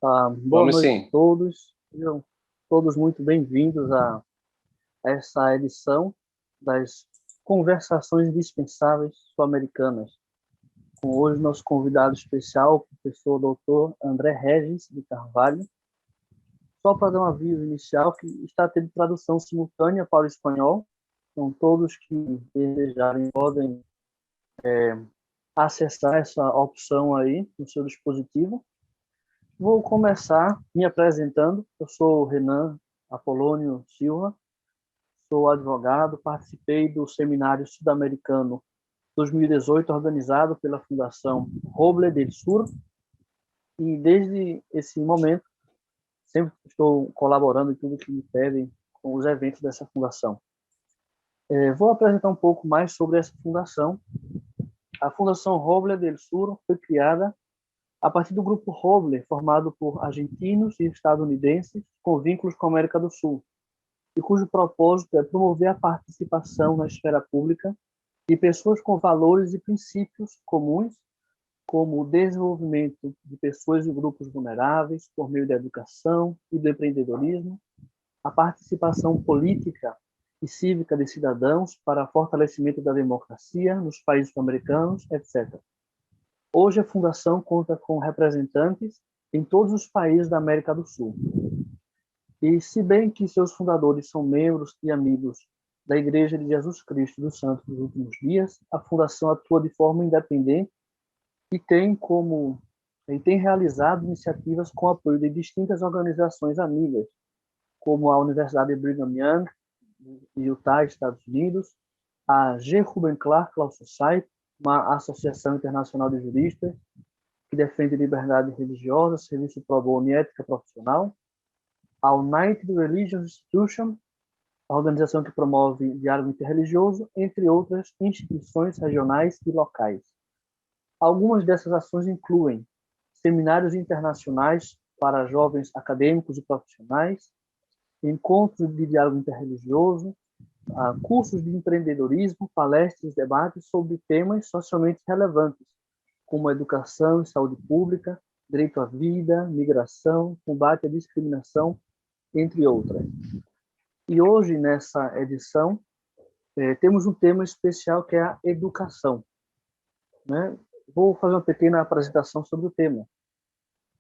Boa Vamos noite a sim. todos. Sejam todos muito bem-vindos a essa edição das Conversações Indispensáveis Sul-Americanas. Com hoje nosso convidado especial, o professor doutor André Regis de Carvalho. Só para dar um aviso inicial que está tendo tradução simultânea para o espanhol. Então, todos que desejarem podem acessar essa opção aí no seu dispositivo. Vou começar me apresentando. Eu sou Renan Apolônio Silva, sou advogado, participei do Seminário Sudamericano 2018, organizado pela Fundação Roble del Sur, e desde esse momento sempre estou colaborando em tudo que me pedem com os eventos dessa fundação. Vou apresentar um pouco mais sobre essa fundação. A Fundação Roble del Sur foi criada a partir do Grupo Roble, formado por argentinos e estadunidenses com vínculos com a América do Sul, e cujo propósito é promover a participação na esfera pública de pessoas com valores e princípios comuns, como o desenvolvimento de pessoas e grupos vulneráveis por meio da educação e do empreendedorismo, a participação política e cívica de cidadãos para fortalecimento da democracia nos países sul-americanos, etc. Hoje a Fundação conta com representantes em todos os países da América do Sul. E se bem que seus fundadores são membros e amigos da Igreja de Jesus Cristo dos Santos dos Últimos Dias, a Fundação atua de forma independente e tem realizado iniciativas com apoio de distintas organizações amigas, como a Universidade Brigham Young, de Utah, Estados Unidos, a G. Reuben Clark Law Society, uma associação internacional de juristas que defende liberdade religiosa, serviço pro bono e ética profissional, a United Religious Institution, a organização que promove diálogo interreligioso, entre outras instituições regionais e locais. Algumas dessas ações incluem seminários internacionais para jovens acadêmicos e profissionais, encontros de diálogo interreligioso, cursos de empreendedorismo, palestras e debates sobre temas socialmente relevantes, como educação e saúde pública, direito à vida, migração, combate à discriminação, entre outras. E hoje, nessa edição, temos um tema especial que é a educação. Né? Vou fazer uma pequena apresentação sobre o tema.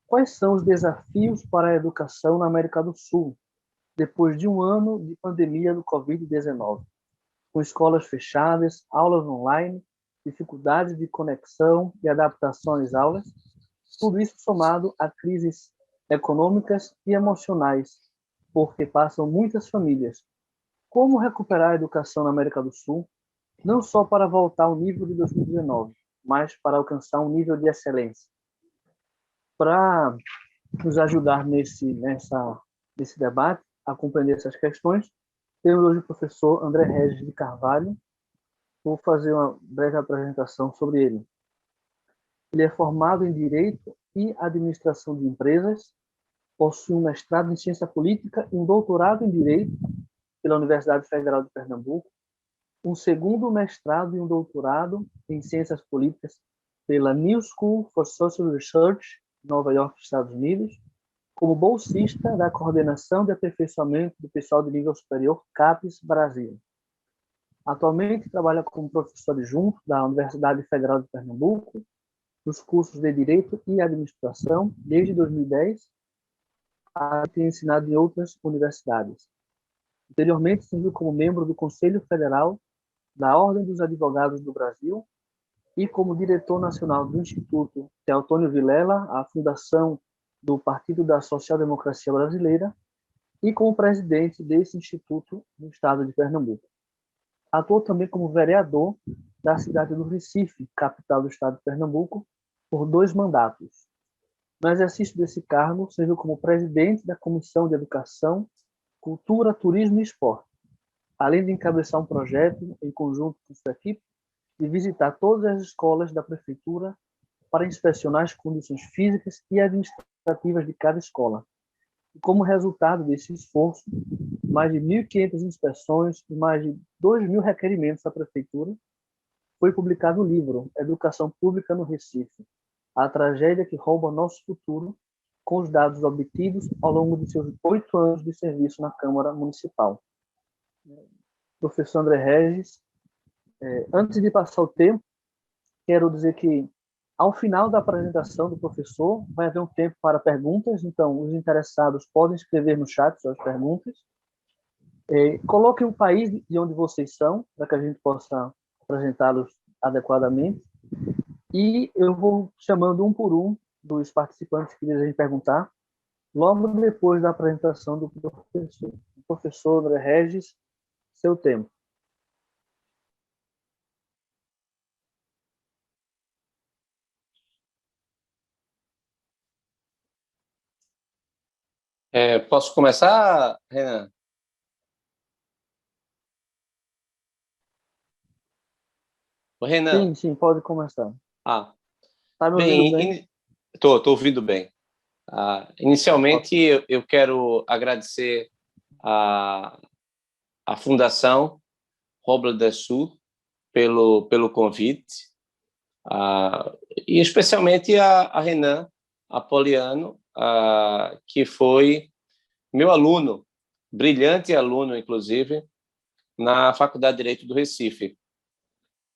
Quais são os desafios para a educação na América do Sul, depois de um ano de pandemia do Covid-19? Com escolas fechadas, aulas online, dificuldades de conexão e adaptação às aulas, tudo isso somado a crises econômicas e emocionais, porque passam muitas famílias. Como recuperar a educação na América do Sul, não só para voltar ao nível de 2019, mas para alcançar um nível de excelência? Para nos ajudar nesse debate, a compreender essas questões, temos hoje o professor André Regis de Carvalho. Vou fazer uma breve apresentação sobre ele. Ele é formado em Direito e Administração de Empresas, possui um mestrado em Ciência Política e um doutorado em Direito pela Universidade Federal de Pernambuco, um segundo mestrado e um doutorado em Ciências Políticas pela New School for Social Research, Nova York, Estados Unidos, como bolsista da Coordenação de Aperfeiçoamento do Pessoal de Nível Superior, CAPES, Brasil. Atualmente trabalha como professor adjunto da Universidade Federal de Pernambuco, nos cursos de Direito e Administração, desde 2010, tem ensinado em outras universidades. Anteriormente, serviu como membro do Conselho Federal da Ordem dos Advogados do Brasil e como diretor nacional do Instituto Teotônio Vilela, a fundação do Partido da Social Democracia Brasileira, e como presidente desse instituto no estado de Pernambuco. Atuou também como vereador da cidade do Recife, capital do estado de Pernambuco, por 2 mandatos. No exercício desse cargo, serviu como presidente da Comissão de Educação, Cultura, Turismo e Esporte, além de encabeçar um projeto, em conjunto com sua equipe, de visitar todas as escolas da prefeitura para inspecionar as condições físicas e administrativas de cada escola. E como resultado desse esforço, mais de 1.500 inspeções e mais de 2.000 requerimentos à prefeitura, foi publicado o livro Educação Pública no Recife, a tragédia que rouba nosso futuro, com os dados obtidos ao longo de seus 8 anos de serviço na Câmara Municipal. Professor André Regis, antes de passar o tempo, quero dizer que, ao final da apresentação do professor, vai haver um tempo para perguntas, então os interessados podem escrever no chat suas perguntas. Coloquem o país de onde vocês são, para que a gente possa apresentá-los adequadamente. E eu vou chamando um por um dos participantes que desejem perguntar, logo depois da apresentação do professor. Professor André Regis, seu tempo. Posso começar, Renan? Renan. Sim, pode começar. Tá me ouvindo bem? Estou ouvindo bem. Inicialmente, eu quero agradecer a Fundação Roble del Sul pelo convite, e especialmente a Renan Apoliano, que foi meu aluno, brilhante aluno, inclusive, na Faculdade de Direito do Recife.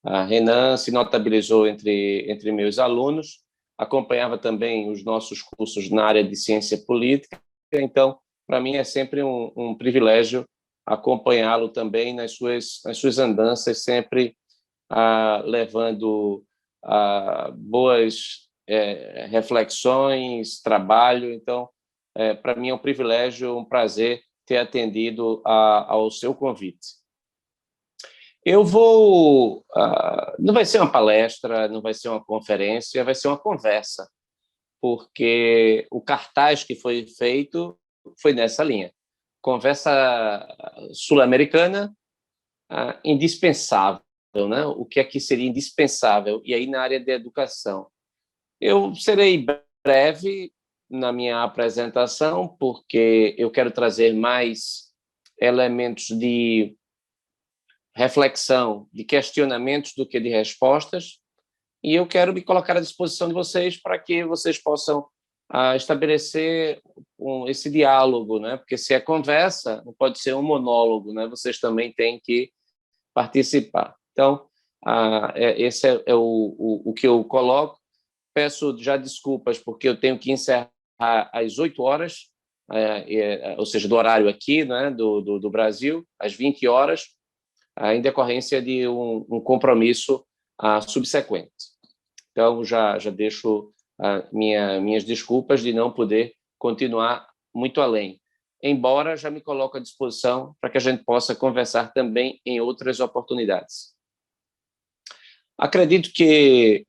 A Renan se notabilizou entre meus alunos, acompanhava também os nossos cursos na área de ciência política, então, para mim, é sempre um privilégio acompanhá-lo também nas suas andanças, sempre levando boas reflexões, trabalho. Então, para mim é um privilégio, um prazer ter atendido ao seu convite. Eu vou... não vai ser uma palestra, não vai ser uma conferência, vai ser uma conversa, porque o cartaz que foi feito foi nessa linha. Conversa sul-americana, indispensável, né? O que é que seria indispensável? E aí, na área de educação. Eu serei breve na minha apresentação, porque eu quero trazer mais elementos de reflexão, de questionamentos do que de respostas, e eu quero me colocar à disposição de vocês para que vocês possam estabelecer esse diálogo, né? Porque se é conversa, não pode ser um monólogo, né? Vocês também têm que participar. Então, esse é o que eu coloco. Peço já desculpas, porque eu tenho que encerrar às 8 horas, ou seja, do horário aqui, né, do Brasil, às 20 horas, em decorrência de um compromisso subsequente. Então, já deixo minhas desculpas de não poder continuar muito além, embora já me coloque à disposição para que a gente possa conversar também em outras oportunidades. Acredito que,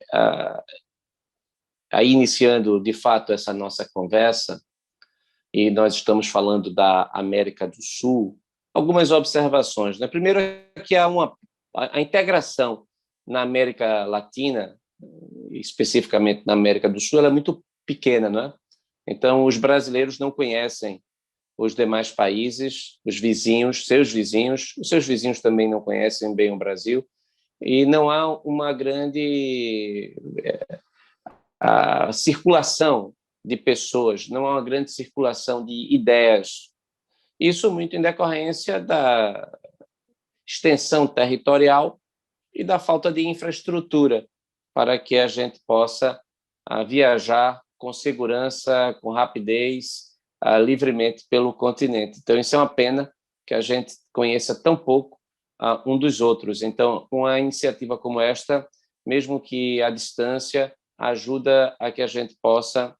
aí iniciando de fato essa nossa conversa, e nós estamos falando da América do Sul, algumas observações, né? Primeiro é que há a integração na América Latina, especificamente na América do Sul, ela é muito pequena, não é? Então, os brasileiros não conhecem os demais países, os vizinhos, os seus vizinhos também não conhecem bem o Brasil, e não há uma grande circulação de pessoas, não há uma grande circulação de ideias. Isso muito em decorrência da extensão territorial e da falta de infraestrutura para que a gente possa viajar com segurança, com rapidez, livremente pelo continente. Então, isso é uma pena que a gente conheça tão pouco um dos outros. Então, uma iniciativa como esta, mesmo que à distância, ajuda a que a gente possa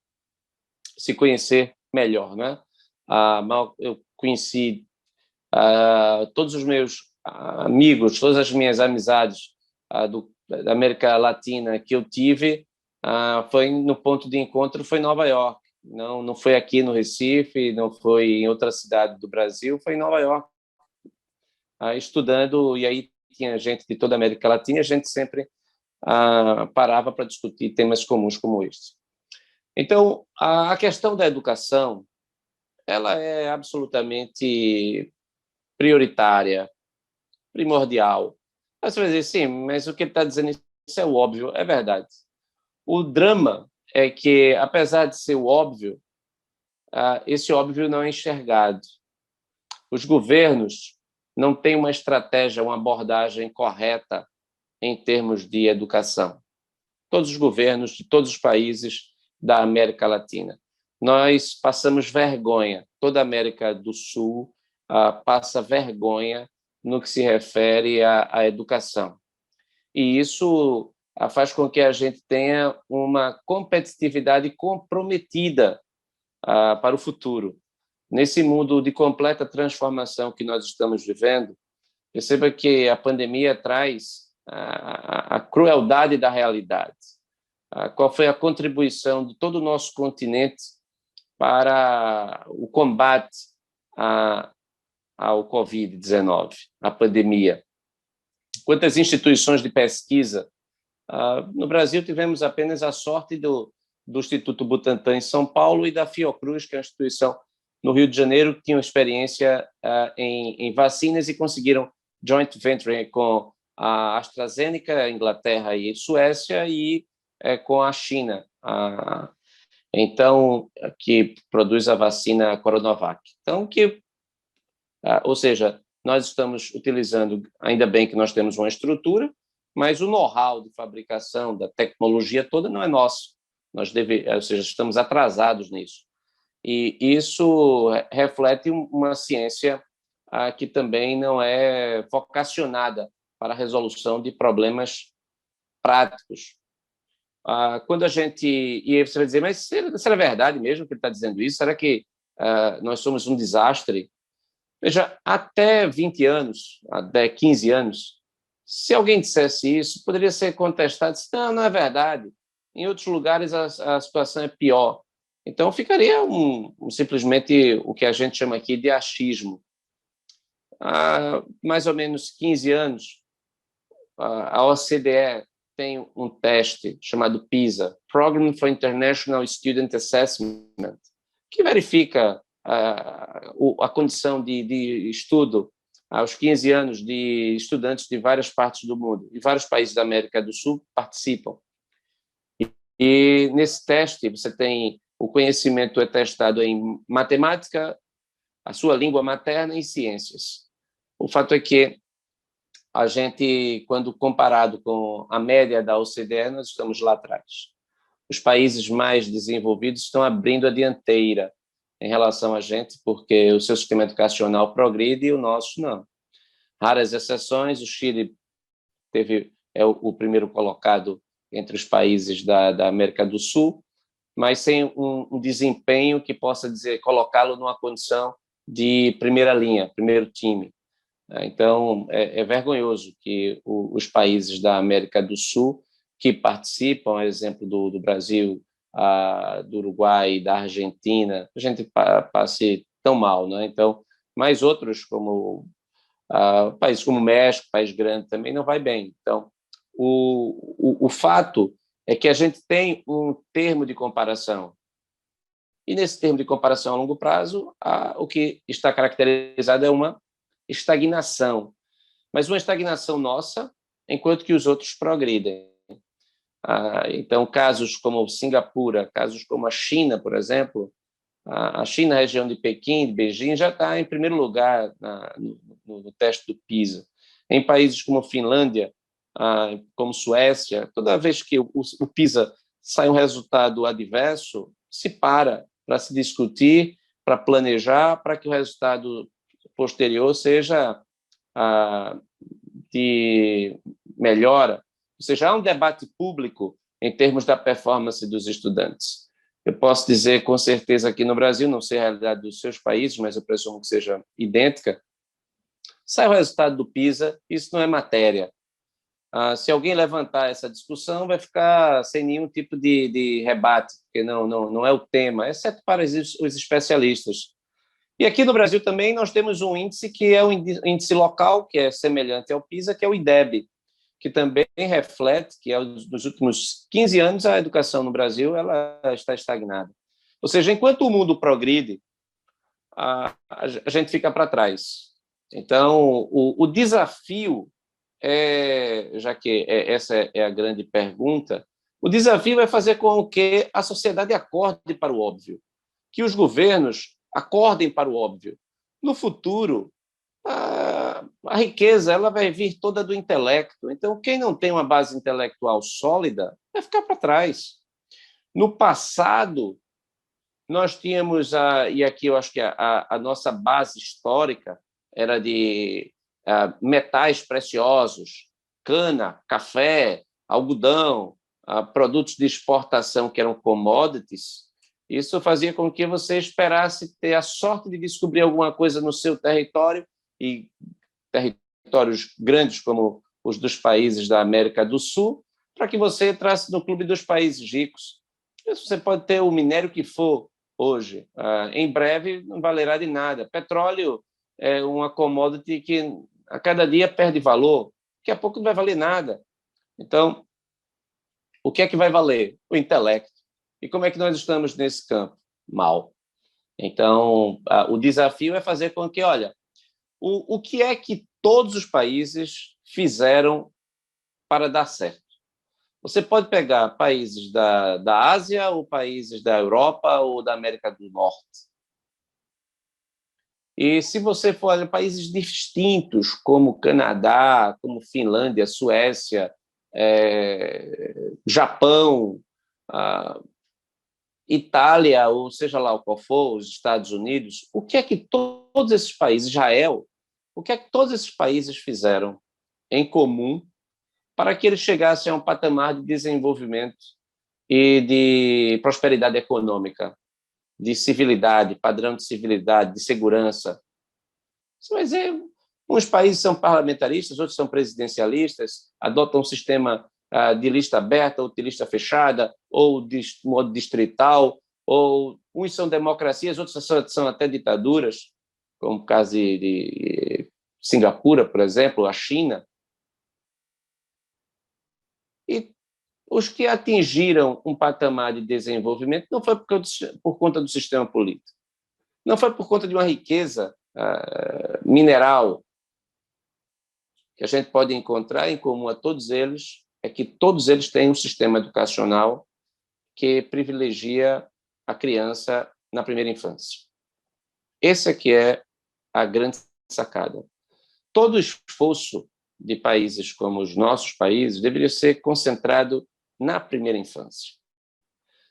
se conhecer melhor, né? Eu conheci todos os meus amigos, todas as minhas amizades da América Latina que eu tive, foi no ponto de encontro, foi em Nova York. Não foi aqui no Recife, não foi em outra cidade do Brasil, foi em Nova York, estudando, e aí tinha gente de toda a América Latina, e a gente sempre parava para discutir temas comuns como este. Então, a questão da educação, ela é absolutamente prioritária, primordial. Aí você vai dizer, sim, mas o que ele está dizendo, isso é o óbvio, é verdade. O drama é que, apesar de ser o óbvio, esse óbvio não é enxergado. Os governos não têm uma estratégia, uma abordagem correta em termos de educação. Todos os governos de todos os países da América Latina. Nós passamos vergonha, toda a América do Sul passa vergonha no que se refere à educação. E isso faz com que a gente tenha uma competitividade comprometida para o futuro. Nesse mundo de completa transformação que nós estamos vivendo, perceba que a pandemia traz a crueldade da realidade. Qual foi a contribuição de todo o nosso continente para o combate ao Covid-19, à pandemia? Quantas instituições de pesquisa? No Brasil, tivemos apenas a sorte do Instituto Butantan em São Paulo e da Fiocruz, que é uma instituição no Rio de Janeiro, que tinham experiência em vacinas e conseguiram joint venture com a AstraZeneca, Inglaterra e Suécia, e com a China, então, que produz a vacina Coronavac. Então, ou seja, nós estamos utilizando, ainda bem que nós temos uma estrutura, mas o know-how de fabricação da tecnologia toda não é nosso. Ou seja, estamos atrasados nisso. E isso reflete uma ciência que também não é vocacionada para a resolução de problemas práticos. Quando a gente... E aí você vai dizer, mas será verdade mesmo que ele está dizendo isso? Será que nós somos um desastre? Veja, até 20 anos, até 15 anos, se alguém dissesse isso, poderia ser contestado. Não, não é verdade. Em outros lugares a situação é pior. Então, ficaria simplesmente o que a gente chama aqui de achismo. Há mais ou menos 15 anos, a OCDE tem um teste chamado PISA, Program for International Student Assessment, que verifica a condição de estudo aos 15 anos de estudantes de várias partes do mundo, e vários países da América do Sul participam. E nesse teste você tem o conhecimento é testado em matemática, a sua língua materna e ciências. O fato é que a gente, quando comparado com a média da OCDE, nós estamos lá atrás. Os países mais desenvolvidos estão abrindo a dianteira em relação a gente, porque o seu sistema educacional progride e o nosso não. Raras exceções, o Chile é o primeiro colocado entre os países da América do Sul, mas sem um desempenho que possa colocá-lo numa condição de primeira linha, primeiro time. Então, é vergonhoso que os países da América do Sul que participam, exemplo do Brasil, do Uruguai, da Argentina, a gente passe tão mal, né? Então, mais outros, como países como o México, país grande, também não vai bem. Então, o fato é que a gente tem um termo de comparação. E nesse termo de comparação a longo prazo, o que está caracterizado é uma estagnação, mas uma estagnação nossa, enquanto que os outros progridem. Então, casos como Singapura, casos como a China, por exemplo, a China, a região de Pequim, de Beijing, já está em primeiro lugar no teste do PISA. Em países como Finlândia, como Suécia, toda vez que o PISA sai um resultado adverso, se para se discutir, para planejar, para que o resultado posterior seja de melhora. Ou seja, há um debate público em termos da performance dos estudantes. Eu posso dizer com certeza aqui no Brasil, não sei a realidade dos seus países, mas eu presumo que seja idêntica, sai o resultado do PISA, isso não é matéria. Se alguém levantar essa discussão, vai ficar sem nenhum tipo de rebate, porque não é o tema, exceto para os especialistas. E aqui no Brasil também nós temos um índice que é um índice local, que é semelhante ao PISA, que é o IDEB, que também reflete que nos últimos 15 anos a educação no Brasil ela está estagnada. Ou seja, enquanto o mundo progride, a gente fica para trás. Então, o desafio já que essa é a grande pergunta, o desafio é fazer com que a sociedade acorde para o óbvio, que os governos acordem para o óbvio. No futuro, a riqueza ela vai vir toda do intelecto. Então, quem não tem uma base intelectual sólida vai ficar para trás. No passado, nós tínhamos, e aqui eu acho que a nossa base histórica era de metais preciosos, cana, café, algodão, produtos de exportação que eram commodities. Isso fazia com que você esperasse ter a sorte de descobrir alguma coisa no seu território, e territórios grandes como os dos países da América do Sul, para que você entrasse no clube dos países ricos. Você pode ter o minério que for hoje. Em breve não valerá de nada. Petróleo é uma commodity que a cada dia perde valor. Daqui a pouco não vai valer nada. Então, o que é que vai valer? O intelecto. E como é que nós estamos nesse campo? Mal. Então, o desafio é fazer com que, olha, o que é que todos os países fizeram para dar certo? Você pode pegar países da Ásia ou países da Europa ou da América do Norte. E se você for olhar países distintos, como Canadá, como Finlândia, Suécia, Japão, Itália, ou seja lá o qual for, os Estados Unidos, o que é que todos esses países, Israel, o que é que todos esses países fizeram em comum para que eles chegassem a um patamar de desenvolvimento e de prosperidade econômica, de civilidade, padrão de civilidade, de segurança? Você vai dizer, uns países são parlamentaristas, outros são presidencialistas, adotam um sistema de lista aberta ou de lista fechada, ou de modo distrital, ou uns são democracias, outros são até ditaduras, como o caso de Singapura, por exemplo, a China. E os que atingiram um patamar de desenvolvimento não foi por conta do sistema político, não foi por conta de uma riqueza mineral que a gente pode encontrar em comum a todos eles, é que todos eles têm um sistema educacional que privilegia a criança na primeira infância. Esse aqui é a grande sacada. Todo esforço de países como os nossos países deveria ser concentrado na primeira infância.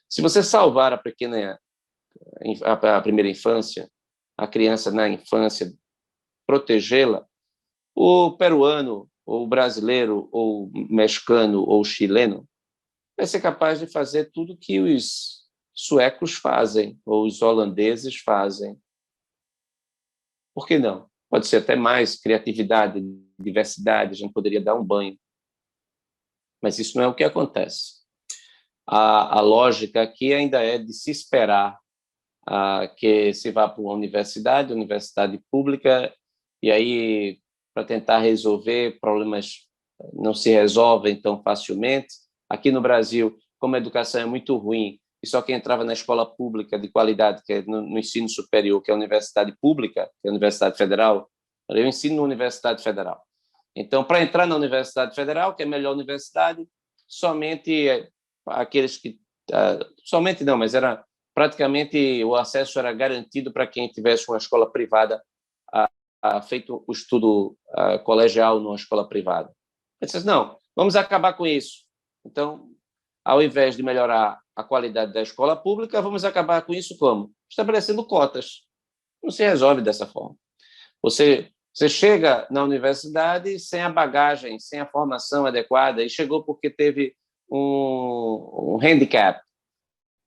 Se você salvar a primeira infância, a criança na infância, protegê-la, o peruano, ou o brasileiro, ou o mexicano, ou o chileno vai ser capaz de fazer tudo que os suecos fazem, ou os holandeses fazem. Por que não? Pode ser até mais criatividade, diversidade, a gente poderia dar um banho. Mas isso não é o que acontece. A lógica aqui ainda é de se esperar que se vá para uma universidade pública, e aí, para tentar resolver problemas, não se resolvem tão facilmente. Aqui no Brasil, como a educação é muito ruim, e só quem entrava na escola pública de qualidade, que é no ensino superior, que é a universidade pública, que é a Universidade Federal, eu ensino na Universidade Federal. Então, para entrar na Universidade Federal, que é a melhor universidade, somente aqueles que... somente não, mas era praticamente o acesso era garantido para quem tivesse uma escola privada, feito o estudo colegial numa escola privada. Eu disse, não, vamos acabar com isso. Então, ao invés de melhorar a qualidade da escola pública, vamos acabar com isso como? Estabelecendo cotas. Não se resolve dessa forma. Você chega na universidade sem a bagagem, sem a formação adequada, e chegou porque teve um handicap,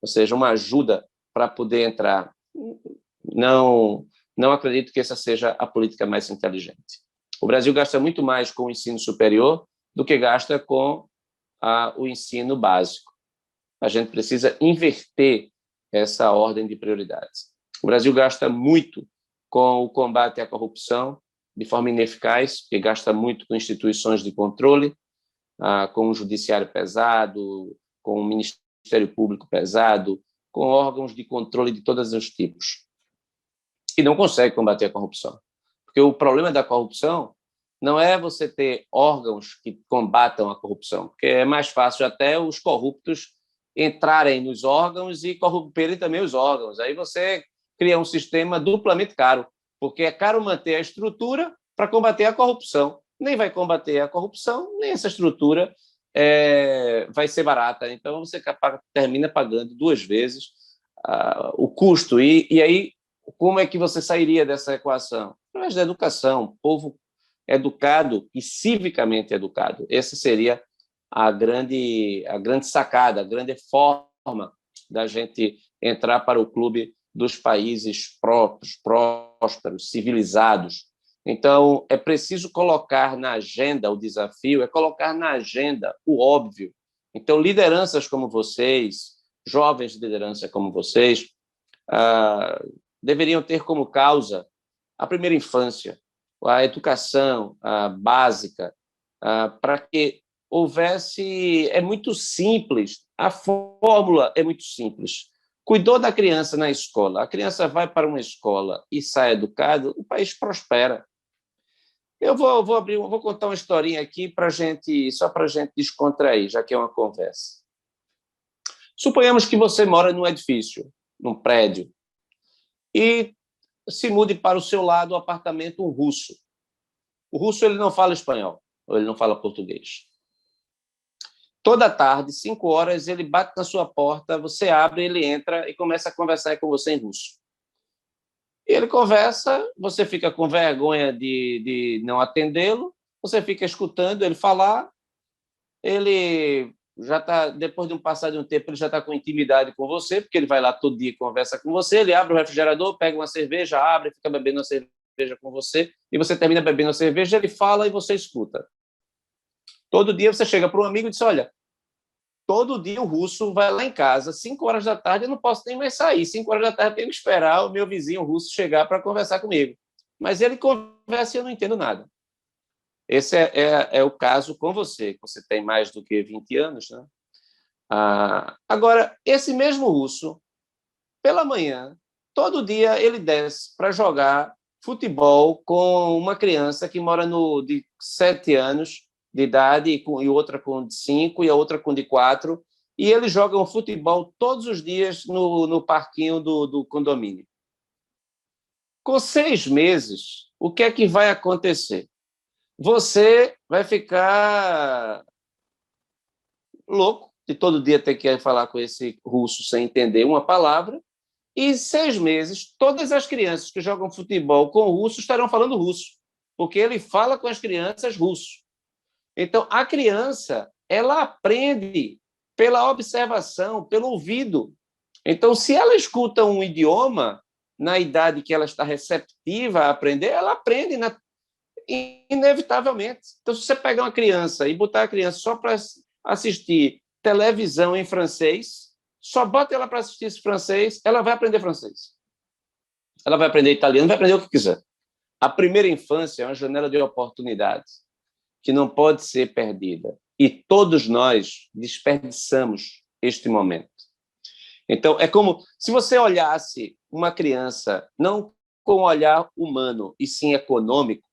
ou seja, uma ajuda para poder entrar. Não acredito que essa seja a política mais inteligente. O Brasil gasta muito mais com o ensino superior do que gasta com o ensino básico. A gente precisa inverter essa ordem de prioridades. O Brasil gasta muito com o combate à corrupção de forma ineficaz, porque gasta muito com instituições de controle, com o judiciário pesado, com o Ministério Público pesado, com órgãos de controle de todos os tipos. E não consegue combater a corrupção. Porque o problema da corrupção não é você ter órgãos que combatam a corrupção, porque é mais fácil até os corruptos entrarem nos órgãos e corromperem também os órgãos. Aí você cria um sistema duplamente caro, porque é caro manter a estrutura para combater a corrupção. Nem vai combater a corrupção, nem essa estrutura vai ser barata. Então, você termina pagando duas vezes o custo. E aí, como é que você sairia dessa equação? Através da educação, povo educado e civicamente educado. Essa seria a grande sacada, a grande forma da gente entrar para o clube dos países prósperos, civilizados. Então, é preciso colocar na agenda o desafio, é colocar na agenda o óbvio. Então, lideranças como vocês, jovens de liderança como vocês, deveriam ter como causa a primeira infância, a educação básica, para que houvesse... É muito simples, a fórmula é muito simples. Cuidou da criança na escola, a criança vai para uma escola e sai educada, o país prospera. Eu vou contar uma historinha aqui só para a gente descontrair, já que é uma conversa. Suponhamos que você mora num edifício, num prédio, e se mude para o seu lado o apartamento um russo. O russo ele não fala espanhol, ou ele não fala português. Toda tarde, 5 horas, ele bate na sua porta, você abre, ele entra e começa a conversar com você em russo. E ele conversa, você fica com vergonha de não atendê-lo, você fica escutando ele falar, ele já está, depois de um passar de um tempo, ele já está com intimidade com você, porque ele vai lá todo dia e conversa com você, ele abre o refrigerador, pega uma cerveja, abre, fica bebendo a cerveja com você, e você termina bebendo a cerveja, ele fala e você escuta. Todo dia você chega para um amigo e diz, olha, todo dia o russo vai lá em casa, 5 horas da tarde, eu não posso nem mais sair, 5 horas da tarde eu tenho que esperar o meu vizinho russo chegar para conversar comigo. Mas ele conversa e eu não entendo nada. Esse é o caso com você, que você tem mais do que 20 anos, né? Agora, esse mesmo russo, pela manhã, todo dia ele desce para jogar futebol com uma criança que mora de 7 anos de idade e outra com 5 e a outra com de 4, e eles jogam futebol todos os dias no parquinho do condomínio. Com 6 meses, o que é que vai acontecer? Você vai ficar louco de todo dia ter que falar com esse russo sem entender uma palavra, e em 6 meses, todas as crianças que jogam futebol com o russo estarão falando russo, porque ele fala com as crianças russo. Então, a criança, ela aprende pela observação, pelo ouvido. Então, se ela escuta um idioma, na idade que ela está receptiva a aprender, ela aprende inevitavelmente. Então, se você pegar uma criança e botar a criança só para assistir televisão em francês, só bota ela para assistir esse francês, ela vai aprender francês. Ela vai aprender italiano, vai aprender o que quiser. A primeira infância é uma janela de oportunidades que não pode ser perdida. E todos nós desperdiçamos este momento. Então, é como se você olhasse uma criança não com um olhar humano, e sim econômico.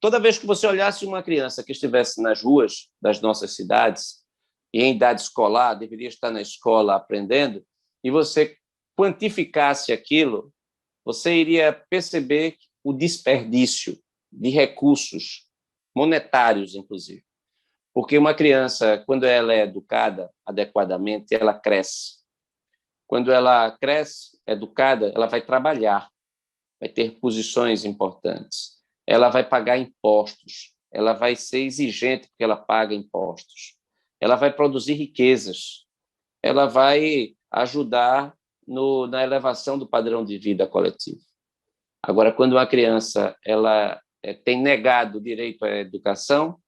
Toda vez que você olhasse uma criança que estivesse nas ruas das nossas cidades, e em idade escolar, deveria estar na escola aprendendo, e você quantificasse aquilo, você iria perceber o desperdício de recursos monetários, inclusive. Porque uma criança, quando ela é educada adequadamente, ela cresce. Quando ela cresce, educada, ela vai trabalhar, vai ter posições importantes, ela vai pagar impostos, ela vai ser exigente porque ela paga impostos, ela vai produzir riquezas, ela vai ajudar na elevação do padrão de vida coletivo. Agora, quando uma criança ela tem negado o direito à educação,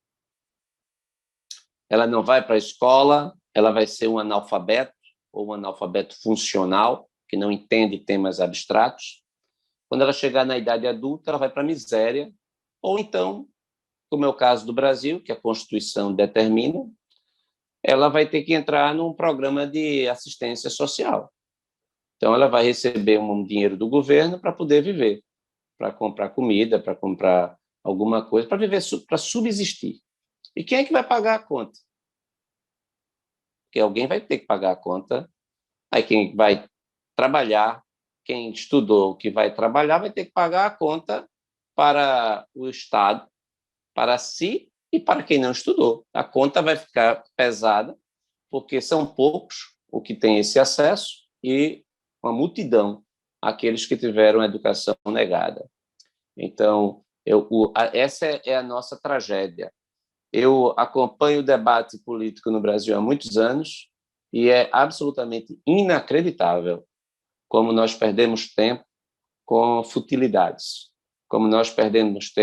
ela não vai para a escola, ela vai ser um analfabeto, ou um analfabeto funcional, que não entende temas abstratos. Quando ela chegar na idade adulta, ela vai para a miséria, ou então, como é o caso do Brasil, que a Constituição determina, ela vai ter que entrar num programa de assistência social. Então, ela vai receber um dinheiro do governo para poder viver, para comprar comida, para comprar alguma coisa, para viver, para subsistir. E quem é que vai pagar a conta? porque alguém vai ter que pagar a conta. Aí quem vai trabalhar, quem estudou, que vai trabalhar, vai ter que pagar a conta para o Estado, para si e para quem não estudou. A conta vai ficar pesada, porque são poucos o que tem esse acesso e uma multidão aqueles que tiveram a educação negada. Então, essa é a nossa tragédia. Eu acompanho o debate político no Brasil há muitos anos e é absolutamente inacreditável como nós perdemos tempo com futilidades, como nós perdemos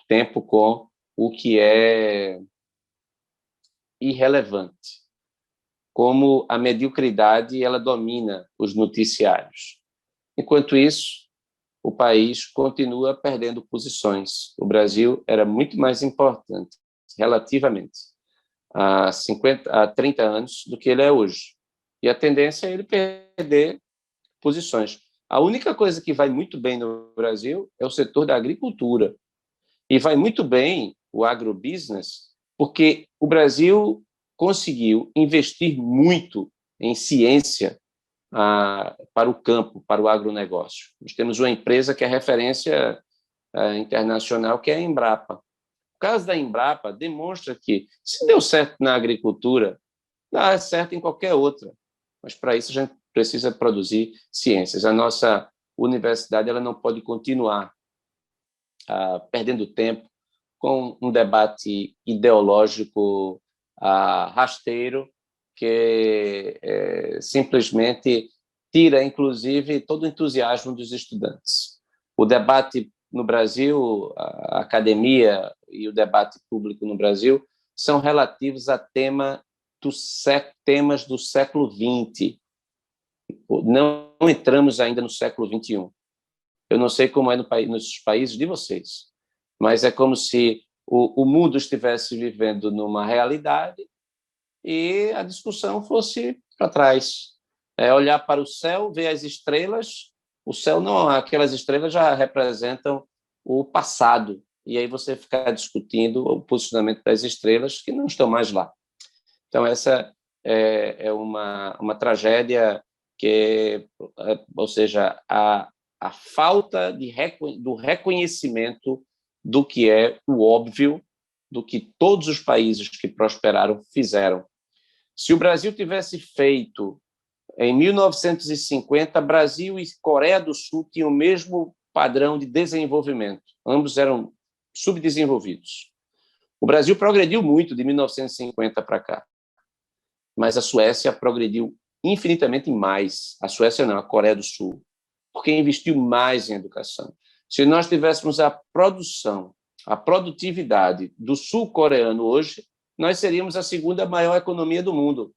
tempo com o que é irrelevante, como a mediocridade ela domina os noticiários. Enquanto isso, o país continua perdendo posições. O Brasil era muito mais importante, relativamente, há 30 anos do que ele é hoje. E a tendência é ele perder posições. A única coisa que vai muito bem no Brasil é o setor da agricultura. E vai muito bem o agrobusiness, porque o Brasil conseguiu investir muito em ciência para o campo, para o agronegócio. Nós temos uma empresa que é referência internacional, que é a Embrapa. O caso da Embrapa demonstra que, se deu certo na agricultura, dá certo em qualquer outra. Mas, para isso, a gente precisa produzir ciências. A nossa universidade ela não pode continuar perdendo tempo com um debate ideológico rasteiro que simplesmente tira, inclusive, todo o entusiasmo dos estudantes. O debate no Brasil, a academia e o debate público no Brasil são relativos a temas do século XX. Não entramos ainda no século XXI. Eu não sei como é nos países de vocês, mas é como se o mundo estivesse vivendo numa realidade e a discussão fosse para trás. Olhar para o céu, ver as estrelas, o céu não, aquelas estrelas já representam o passado, e aí você ficar discutindo o posicionamento das estrelas que não estão mais lá. Então, essa é uma tragédia que, ou seja, a falta do reconhecimento do que é o óbvio, do que todos os países que prosperaram fizeram. Se o Brasil tivesse feito, em 1950, Brasil e Coreia do Sul tinham o mesmo padrão de desenvolvimento. Ambos eram subdesenvolvidos. O Brasil progrediu muito de 1950 para cá, mas a Suécia progrediu infinitamente mais. A Suécia não, a Coreia do Sul, porque investiu mais em educação. Se nós tivéssemos a produtividade do sul-coreano hoje, nós seríamos a segunda maior economia do mundo.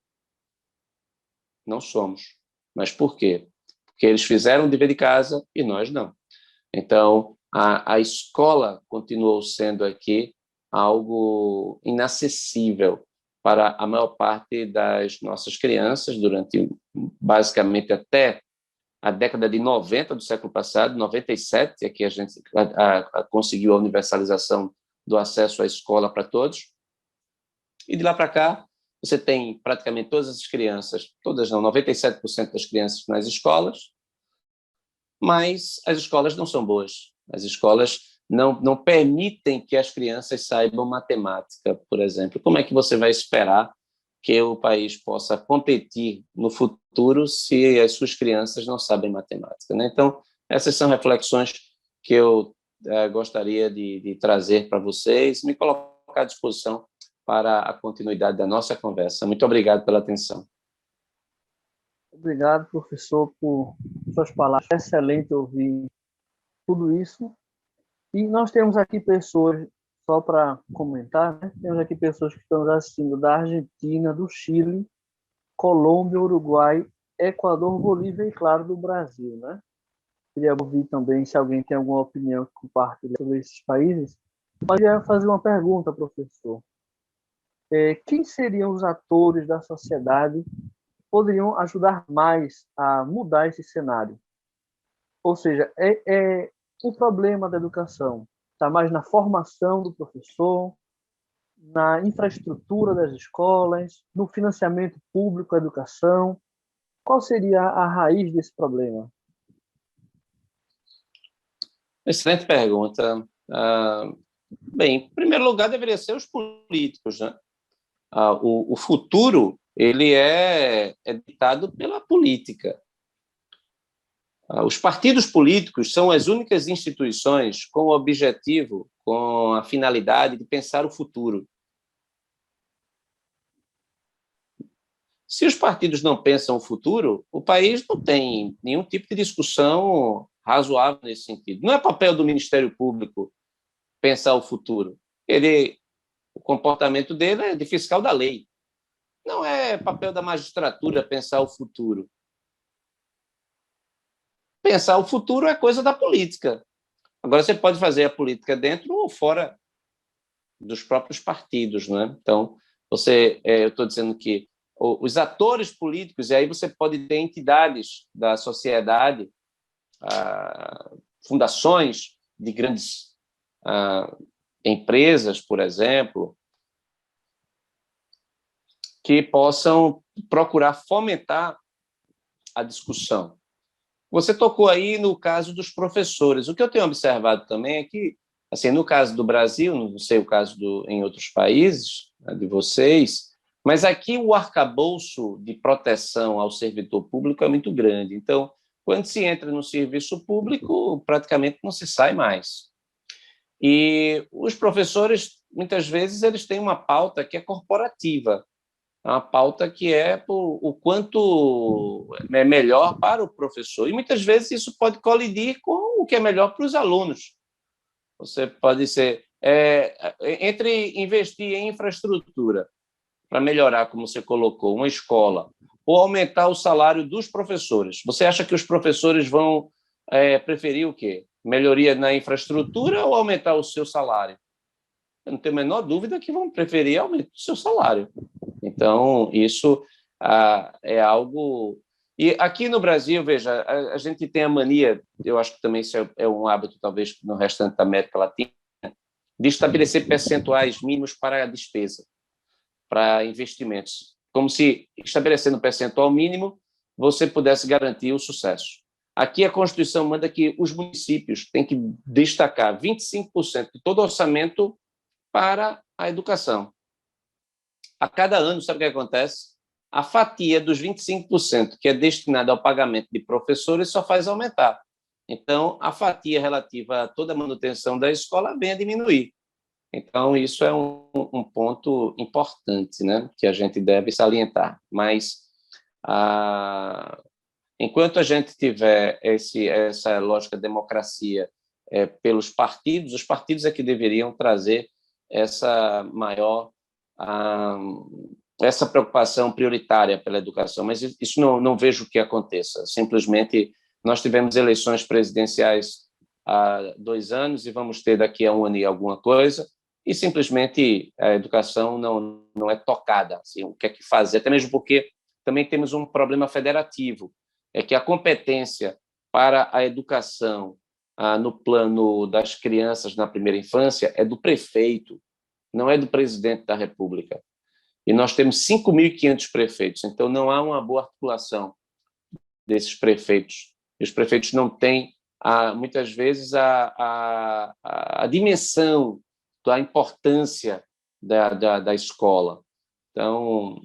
Não somos. Mas por quê? Porque eles fizeram o dever de casa e nós não. Então, a escola continuou sendo aqui algo inacessível para a maior parte das nossas crianças durante, basicamente, até a década de 90 do século passado, 97, é que a gente conseguiu a universalização do acesso à escola para todos. E de lá para cá, você tem praticamente todas as crianças, todas não, 97% das crianças nas escolas, mas as escolas não são boas. As escolas não permitem que as crianças saibam matemática, por exemplo. Como é que você vai esperar que o país possa competir no futuro se as suas crianças não sabem matemática, né? Então, essas são reflexões que eu gostaria de trazer para vocês, me colocar à disposição para a continuidade da nossa conversa. Muito obrigado pela atenção. Obrigado, professor, por suas palavras. É excelente ouvir tudo isso. E nós temos aqui pessoas, só para comentar, né? Temos aqui pessoas que estão assistindo da Argentina, do Chile, Colômbia, Uruguai, Equador, Bolívia e, claro, do Brasil, né? Queria ouvir também se alguém tem alguma opinião que compartilha sobre esses países. Mas eu ia fazer uma pergunta, professor. Quem seriam os atores da sociedade que poderiam ajudar mais a mudar esse cenário? Ou seja, o problema da educação está mais na formação do professor, na infraestrutura das escolas, no financiamento público à educação? Qual seria a raiz desse problema? Excelente pergunta. Bem, em primeiro lugar, deveria ser os políticos, né? O futuro ele é ditado pela política. Os partidos políticos são as únicas instituições com o objetivo, com a finalidade de pensar o futuro. Se os partidos não pensam o futuro, o país não tem nenhum tipo de discussão razoável nesse sentido. Não é papel do Ministério Público pensar o futuro. O comportamento dele é de fiscal da lei. Não é papel da magistratura pensar o futuro. Pensar o futuro é coisa da política. Agora, você pode fazer a política dentro ou fora dos próprios partidos, não é? Então, eu estou dizendo que os atores políticos, e aí você pode ter entidades da sociedade, fundações de grandes empresas, por exemplo, que possam procurar fomentar a discussão. Você tocou aí no caso dos professores. O que eu tenho observado também é que, assim, no caso do Brasil, não sei o caso em outros países, né, de vocês, mas aqui o arcabouço de proteção ao servidor público é muito grande. Então, quando se entra no serviço público, praticamente não se sai mais. E os professores, muitas vezes, eles têm uma pauta que é corporativa, uma pauta que é o quanto é melhor para o professor. E muitas vezes isso pode colidir com o que é melhor para os alunos. Você pode ser entre investir em infraestrutura para melhorar, como você colocou, uma escola, ou aumentar o salário dos professores. Você acha que os professores vão preferir o quê? Melhoria na infraestrutura ou aumentar o seu salário? Eu não tenho a menor dúvida que vão preferir aumentar o seu salário. Então, isso é algo... E aqui no Brasil, veja, a gente tem a mania, eu acho que também isso é um hábito, talvez, no restante da América Latina, de estabelecer percentuais mínimos para a despesa, para investimentos. Como se, estabelecendo um percentual mínimo, você pudesse garantir o sucesso. Aqui a Constituição manda que os municípios têm que destacar 25% de todo o orçamento para a educação. A cada ano, sabe o que acontece? A fatia dos 25% que é destinada ao pagamento de professores só faz aumentar. Então, a fatia relativa a toda a manutenção da escola vem a diminuir. Então, isso é um ponto importante, né, que a gente deve salientar. Mas, enquanto a gente tiver essa lógica de democracia pelos partidos, os partidos é que deveriam trazer essa maior essa preocupação prioritária pela educação, mas isso não vejo que aconteça. Simplesmente nós tivemos eleições presidenciais há 2 anos e vamos ter daqui a 1 ano e alguma coisa, e simplesmente a educação não é tocada. Assim, o que é que fazer? Até mesmo porque também temos um problema federativo, é que a competência para a educação no plano das crianças na primeira infância é do prefeito, não é do presidente da República. E nós temos 5.500 prefeitos, então não há uma boa articulação desses prefeitos. E os prefeitos não têm, muitas vezes, a dimensão da importância da escola. Então,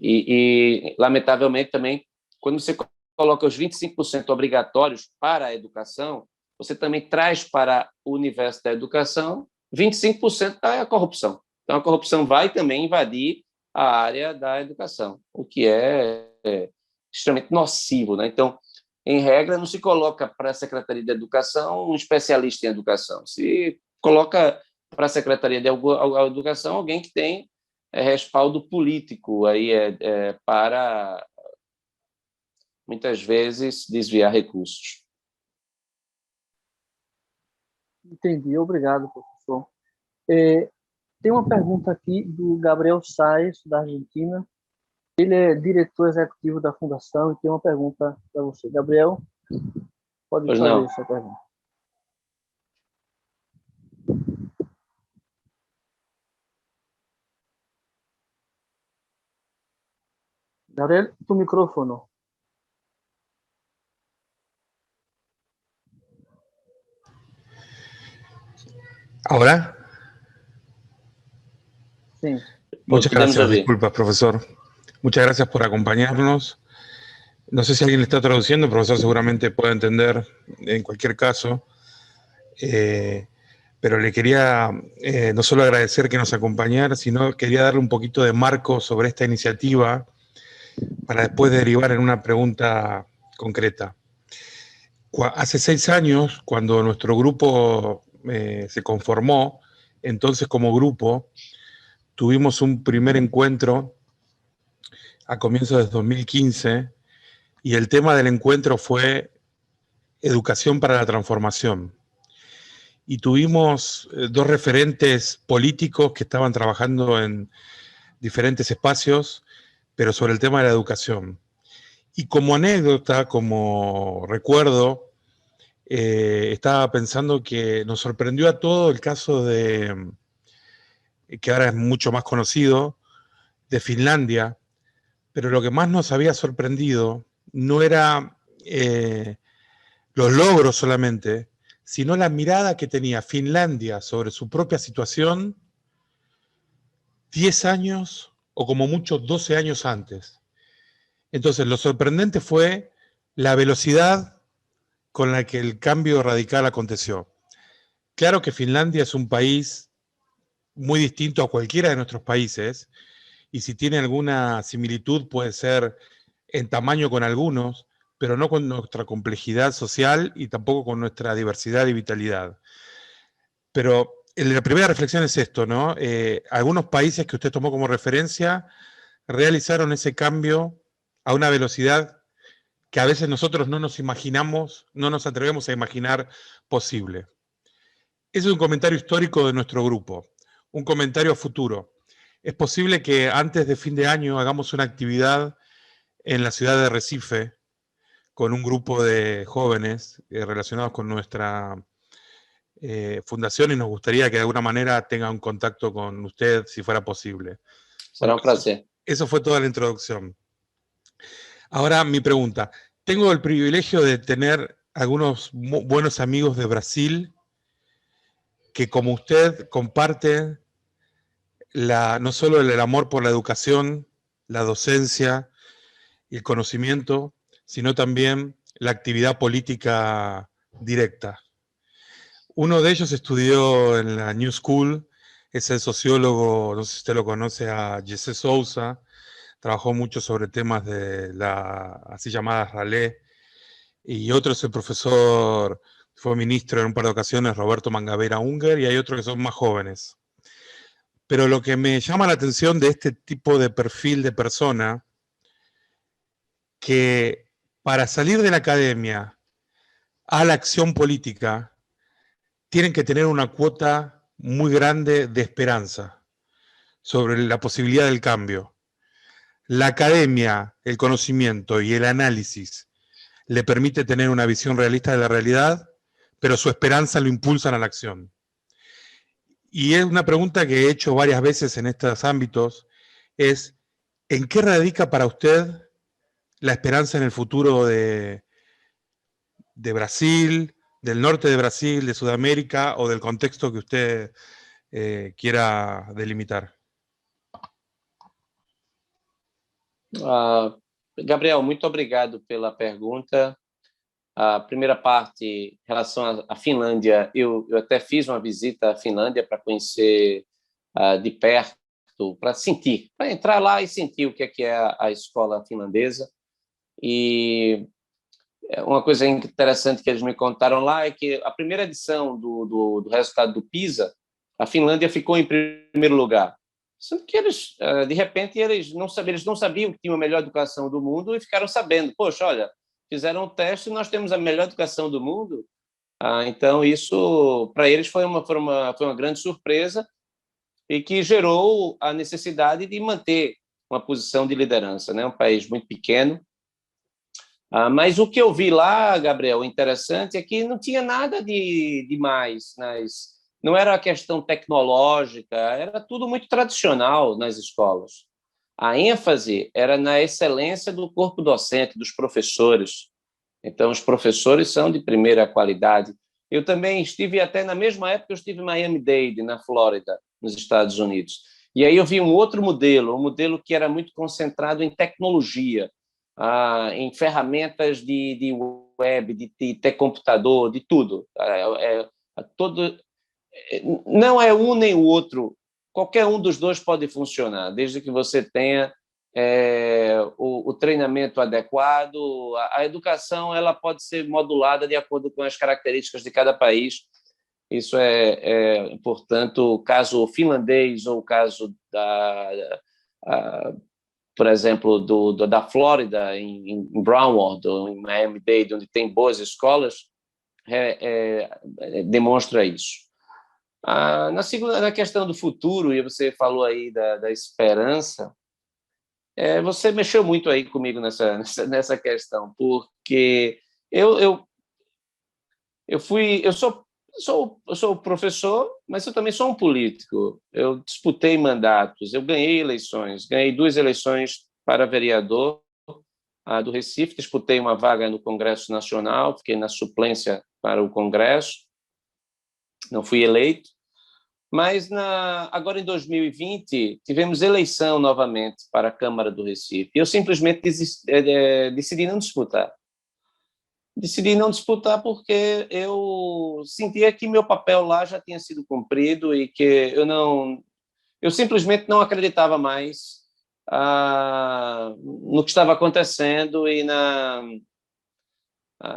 lamentavelmente, também, quando você coloca os 25% obrigatórios para a educação, você também traz para o universo da educação 25% da corrupção. Então, a corrupção vai também invadir a área da educação, o que é extremamente nocivo, né? Então, em regra, não se coloca para a Secretaria de Educação um especialista em educação. Se coloca para a Secretaria de Educação alguém que tem respaldo político aí para, muitas vezes, desviar recursos. Entendi, obrigado, professor. Tem uma pergunta aqui do Gabriel Saez, da Argentina. Ele é diretor executivo da Fundação e tem uma pergunta para você. Gabriel, pode Pois fazer não. essa pergunta. Gabriel, tu micrófono. ¿Ahora? Sí. Muchas Podemos gracias, ouvir. disculpas, profesor. Muchas gracias por acompañarnos. No sé si alguien le está traduciendo, el profesor seguramente puede entender en cualquier caso, pero le quería no solo agradecer que nos acompañara, sino quería darle un poquito de marco sobre esta iniciativa para después derivar en una pregunta concreta. Hace 6 años, cuando nuestro grupo se conformó, entonces como grupo, tuvimos un primer encuentro a comienzos de 2015 y el tema del encuentro fue educación para la transformación. Y tuvimos 2 referentes políticos que estaban trabajando en diferentes espacios, pero sobre el tema de la educación. Y como anécdota, como recuerdo, estaba pensando que nos sorprendió a todos el caso de, que ahora es mucho más conocido, de Finlandia, pero lo que más nos había sorprendido no era los logros solamente, sino la mirada que tenía Finlandia sobre su propia situación 10 años o como mucho 12 años antes. Entonces, lo sorprendente fue la velocidad con la que el cambio radical aconteció. Claro que Finlandia es un país muy distinto a cualquiera de nuestros países, y si tiene alguna similitud puede ser en tamaño con algunos, pero no con nuestra complejidad social y tampoco con nuestra diversidad y vitalidad. Pero la primera reflexión es esto, ¿no? Algunos países que usted tomó como referencia realizaron ese cambio a una velocidad que a veces nosotros no nos imaginamos, no nos atrevemos a imaginar posible. Ese es un comentario histórico de nuestro grupo, un comentario a futuro. Es posible que antes de fin de año hagamos una actividad en la ciudad de Recife con un grupo de jóvenes relacionados con nuestra fundación y nos gustaría que de alguna manera tenga un contacto con usted si fuera posible. Será Bueno, um prazer. eso fue toda la introducción. Ahora mi pregunta. Tengo el privilegio de tener algunos buenos amigos de Brasil que como usted comparten no solo el amor por la educación, la docencia y el conocimiento, sino también la actividad política directa. Uno de ellos estudió en la New School, es el sociólogo, no sé si usted lo conoce, a José Sousa, trabajó mucho sobre temas de la así llamada ralé, y otro es el profesor, fue ministro en un par de ocasiones, Roberto Mangabeira Unger, y hay otros que son más jóvenes. Pero lo que me llama la atención de este tipo de perfil de persona, que para salir de la academia a la acción política, tienen que tener una cuota muy grande de esperanza sobre la posibilidad del cambio. La academia, el conocimiento y el análisis le permite tener una visión realista de la realidad, pero su esperanza lo impulsan a la acción. Y es una pregunta que he hecho varias veces en estos ámbitos, es ¿en qué radica para usted la esperanza en el futuro de Brasil, del norte de Brasil, de Sudamérica o del contexto que usted quiera delimitar? Gabriel, muito obrigado pela pergunta. A primeira parte, em relação à Finlândia, eu até fiz uma visita à Finlândia para conhecer de perto, para sentir, para entrar lá e sentir o que é a escola finlandesa. E uma coisa interessante que eles me contaram lá é que a primeira edição do resultado do PISA, a Finlândia ficou em primeiro lugar. Sendo que eles, de repente, eles não sabiam que tinham a melhor educação do mundo e ficaram sabendo. Poxa, olha, fizeram um teste e nós temos a melhor educação do mundo. Então, isso, para eles, foi uma grande surpresa e que gerou a necessidade de manter uma posição de liderança, né? Um país muito pequeno. Mas o que eu vi lá, Gabriel, interessante é que não tinha nada de mais. Não era a questão tecnológica, era tudo muito tradicional nas escolas. A ênfase era na excelência do corpo docente, dos professores. Então, os professores são de primeira qualidade. Eu também estive até na mesma época, eu estive em Miami-Dade, na Flórida, nos Estados Unidos. E aí eu vi um outro modelo, um modelo que era muito concentrado em tecnologia, em ferramentas de web, de ter computador, de tudo. Não é um nem o outro. Qualquer um dos dois pode funcionar, desde que você tenha o treinamento adequado. A educação ela pode ser modulada de acordo com as características de cada país. Isso portanto, o caso finlandês ou o caso por exemplo, da Flórida, em Broward, ou em Miami-Dade, onde tem boas escolas, demonstra isso. Na questão do futuro, e você falou aí da esperança, você mexeu muito aí comigo nessa questão, porque eu sou professor, mas eu também sou um político. Eu disputei mandatos, eu ganhei eleições, ganhei 2 eleições para vereador do Recife, disputei uma vaga no Congresso Nacional, fiquei na suplência para o Congresso, não fui eleito, mas agora em 2020 tivemos eleição novamente para a Câmara do Recife, e eu simplesmente decidi não disputar. Decidi não disputar porque eu sentia que meu papel lá já tinha sido cumprido e que eu simplesmente não acreditava mais no que estava acontecendo e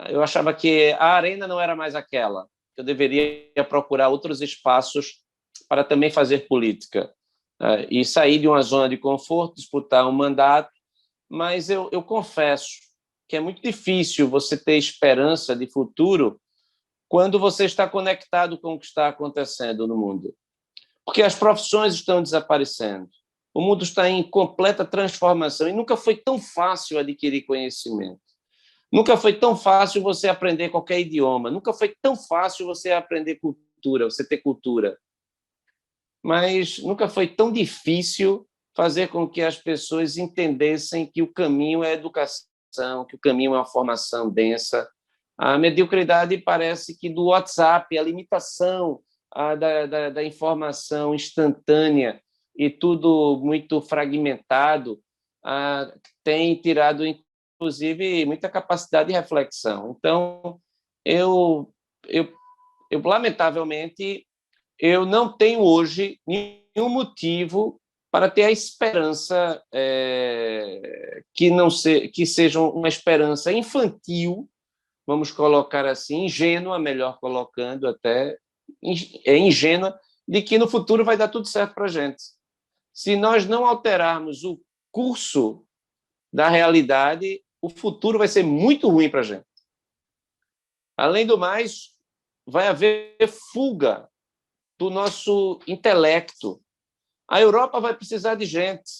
eu achava que a arena não era mais aquela. Eu deveria procurar outros espaços para também fazer política e sair de uma zona de conforto, disputar um mandato, mas eu confesso que é muito difícil você ter esperança de futuro quando você está conectado com o que está acontecendo no mundo. Porque as profissões estão desaparecendo, o mundo está em completa transformação e nunca foi tão fácil adquirir conhecimento. Nunca foi tão fácil você aprender qualquer idioma, nunca foi tão fácil você aprender cultura, você ter cultura. Mas nunca foi tão difícil fazer com que as pessoas entendessem que o caminho é a educação, que o caminho é uma formação densa. A mediocridade parece que do WhatsApp, a limitação da informação instantânea e tudo muito fragmentado, tem tirado, inclusive, muita capacidade de reflexão. Então, eu lamentavelmente, eu não tenho hoje nenhum motivo para ter a esperança que seja uma esperança infantil, vamos colocar assim, ingênua, melhor colocando até, ingênua, de que no futuro vai dar tudo certo para a gente. Se nós não alterarmos o curso da realidade, o futuro vai ser muito ruim para a gente. Além do mais, vai haver fuga do nosso intelecto. A Europa vai precisar de gente,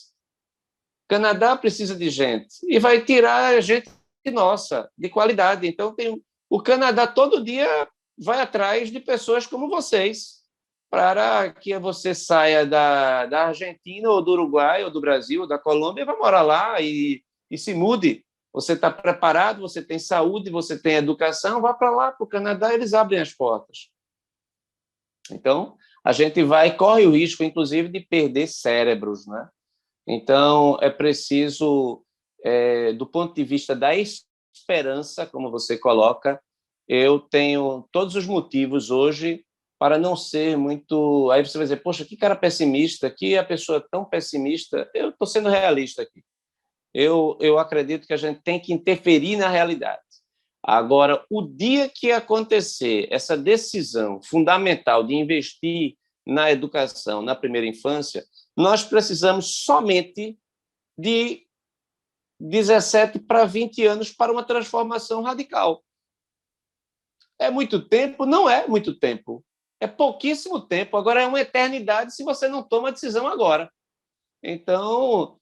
o Canadá precisa de gente, e vai tirar gente nossa, de qualidade. Então, o Canadá todo dia vai atrás de pessoas como vocês, para que você saia da Argentina, ou do Uruguai, ou do Brasil, ou da Colômbia, e vá morar lá e se mude. Você está preparado, você tem saúde, você tem educação, vá para lá, para o Canadá, eles abrem as portas. Então, a gente corre o risco, inclusive, de perder cérebros, né? Então, é preciso, do ponto de vista da esperança, como você coloca, eu tenho todos os motivos hoje para não ser muito... Aí você vai dizer, poxa, que cara pessimista, que a pessoa tão pessimista. Eu estou sendo realista aqui. Eu acredito que a gente tem que interferir na realidade. Agora, o dia que acontecer essa decisão fundamental de investir na educação, na primeira infância, nós precisamos somente de 17 para 20 anos para uma transformação radical. É muito tempo? Não é muito tempo. É pouquíssimo tempo. Agora é uma eternidade se você não toma a decisão agora. Então,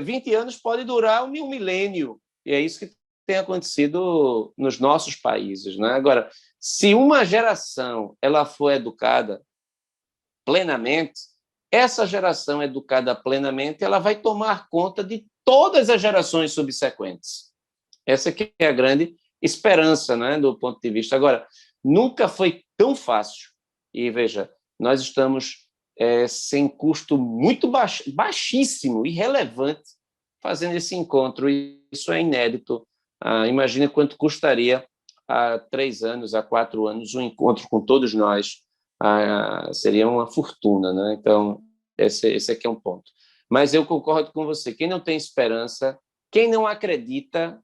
20 anos pode durar um milênio. E é isso que tem acontecido nos nossos países, né? Agora, se uma geração ela for educada plenamente, essa geração educada plenamente, ela vai tomar conta de todas as gerações subsequentes. Essa que é a grande esperança, né, do ponto de vista. Agora, nunca foi tão fácil. E, veja, nós estamos sem custo muito baixíssimo, irrelevante, fazendo esse encontro. Isso é inédito. Imagina quanto custaria há 3 anos, há 4 anos, um encontro com todos nós. Seria uma fortuna, né? Então, esse aqui é um ponto. Mas eu concordo com você. Quem não tem esperança, quem não acredita,